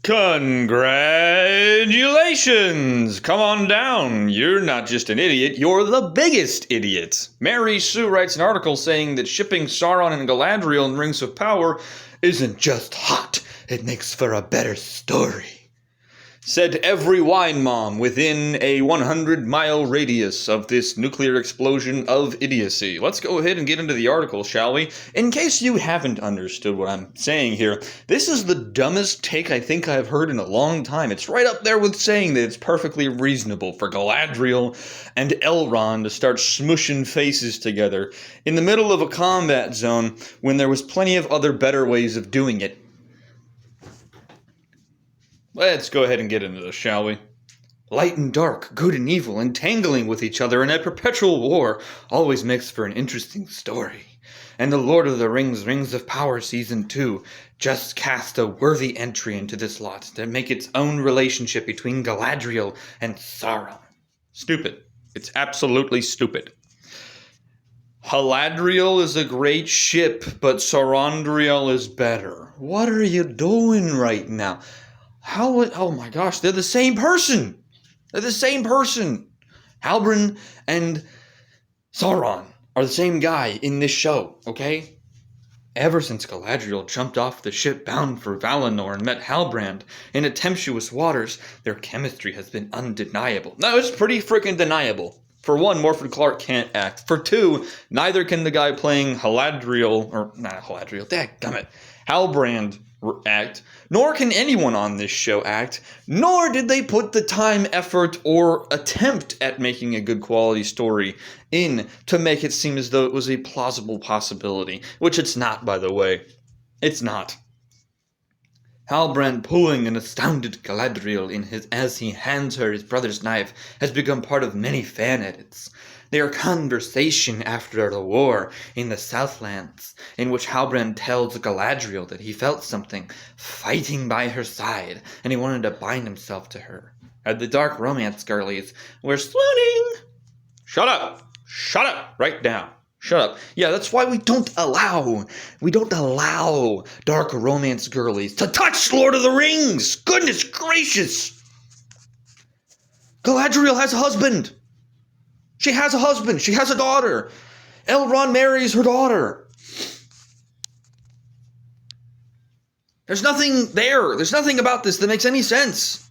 Congratulations! Come on down. You're not just an idiot, you're the biggest idiot. Mary Sue writes an article saying that shipping Sauron and Galadriel in Rings of Power isn't just hot, it makes for a better story. Said every wine mom within a 100-mile radius of this nuclear explosion of idiocy. Let's go ahead and get into the article, shall we? In case you haven't understood what I'm saying here, this is the dumbest take I think I've heard in a long time. It's right up there with saying that it's perfectly reasonable for Galadriel and Elrond to start smushing faces together in the middle of a combat zone when there was plenty of other better ways of doing it. Let's go ahead and get into this, shall we? Light and dark, good and evil, entangling with each other in a perpetual war always makes for an interesting story. And The Lord of the Rings, Rings of Power Season 2 just cast a worthy entry into this lot to make its own relationship between Galadriel and Sauron. Stupid. It's absolutely stupid. Galadriel is a great ship, but Saurondriel is better. What are you doing right now? Oh my gosh, they're the same person! They're the same person! Halbrand and Sauron are the same guy in this show, okay? Ever since Galadriel jumped off the ship bound for Valinor and met Halbrand in the tempestuous waters, their chemistry has been undeniable. No, it's pretty freaking deniable. For one, Morfydd Clark can't act. For two, neither can the guy playing Halbrand act, nor can anyone on this show act, nor did they put the time, effort, or attempt at making a good quality story in to make it seem as though it was a plausible possibility, which it's not, by the way. It's not. Halbrand pulling an astounded Galadriel as he hands her his brother's knife has become part of many fan edits. Their conversation after the war in the Southlands, in which Halbrand tells Galadriel that he felt something fighting by her side, and he wanted to bind himself to her. At the dark romance girlies, we're swooning. Shut up! Shut up! Right now. Shut up. Yeah, that's why we don't allow dark romance girlies to touch Lord of the Rings! Goodness gracious! Galadriel has a husband! She has a husband. She has a daughter. Elrond marries her daughter. There's nothing there. There's nothing about this that makes any sense.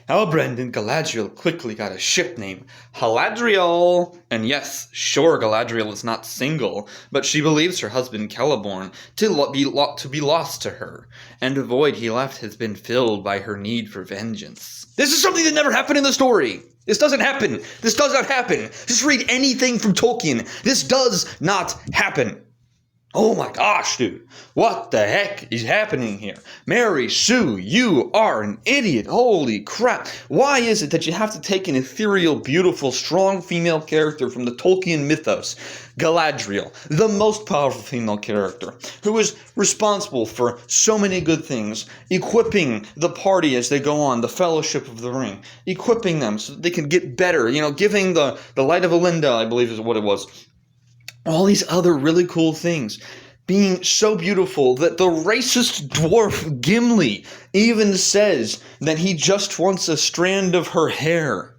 Halbrand and Galadriel quickly got a ship name, Galadriel. And yes, sure, Galadriel is not single, but she believes her husband Celeborn to be lost to her, and the void he left has been filled by her need for vengeance. This is something that never happened in the story. This doesn't happen. This does not happen. Just read anything from Tolkien. This does not happen. Oh my gosh, dude. What the heck is happening here? Mary Sue, you are an idiot. Holy crap. Why is it that you have to take an ethereal, beautiful, strong female character from the Tolkien mythos, Galadriel, the most powerful female character, who is responsible for so many good things, equipping the party as they go on, the Fellowship of the Ring, equipping them so that they can get better, giving the Light of Olinda, I believe is what it was, all these other really cool things, being so beautiful that the racist dwarf Gimli even says that he just wants a strand of her hair.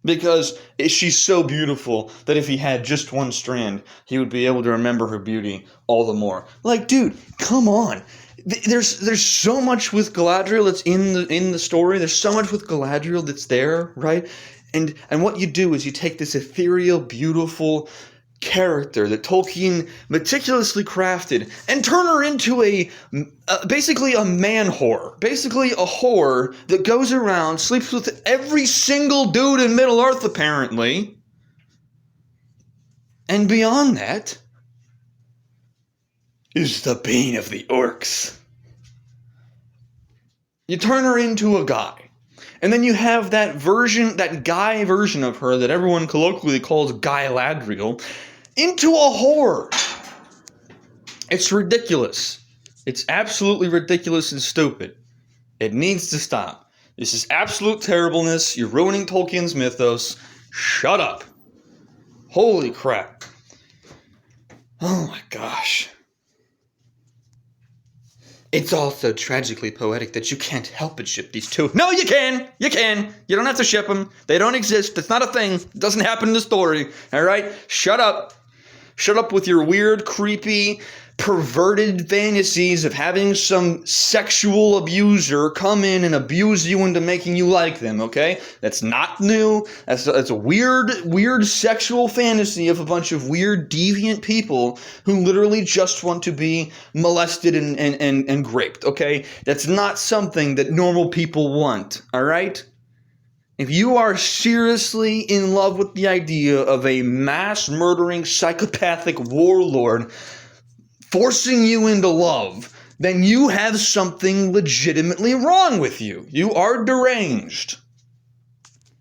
Because she's so beautiful that if he had just one strand, he would be able to remember her beauty all the more. Like, dude, come on. There's so much with Galadriel that's in the story. There's so much with Galadriel that's there, right? And what you do is you take this ethereal, beautiful character that Tolkien meticulously crafted and turn her into basically a man whore. Basically a whore that goes around, sleeps with every single dude in Middle-earth, apparently. And beyond that is the bane of the orcs. You turn her into a guy. And then you have that guy version of her that everyone colloquially calls Galadriel, into a whore. It's ridiculous. It's absolutely ridiculous and stupid. It needs to stop. This is absolute terribleness. You're ruining Tolkien's mythos. Shut up. Holy crap. Oh my gosh. It's also tragically poetic that you can't help but ship these two. No, you can! You can! You don't have to ship them. They don't exist. It's not a thing. It doesn't happen in the story. Alright? Shut up. Shut up with your weird, creepy, perverted fantasies of having some sexual abuser come in and abuse you into making you like them, okay? That's not new. That's a weird sexual fantasy of a bunch of weird, deviant people who literally just want to be molested and raped, okay? That's not something that normal people want, all right? If you are seriously in love with the idea of a mass murdering psychopathic warlord forcing you into love, then you have something legitimately wrong with you. You are deranged.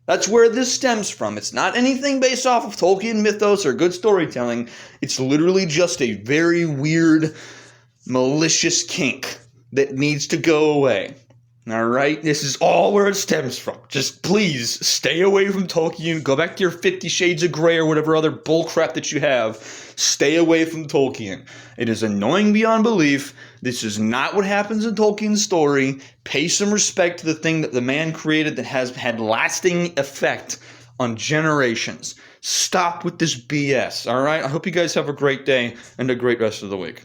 That's where this stems from. It's not anything based off of Tolkien mythos or good storytelling. It's literally just a very weird, malicious kink that needs to go away. Alright? This is all where it stems from. Just please stay away from Tolkien. Go back to your 50 Shades of Grey or whatever other bullcrap that you have. Stay away from Tolkien. It is annoying beyond belief. This is not what happens in Tolkien's story. Pay some respect to the thing that the man created that has had lasting effect on generations. Stop with this BS, alright? I hope you guys have a great day and a great rest of the week.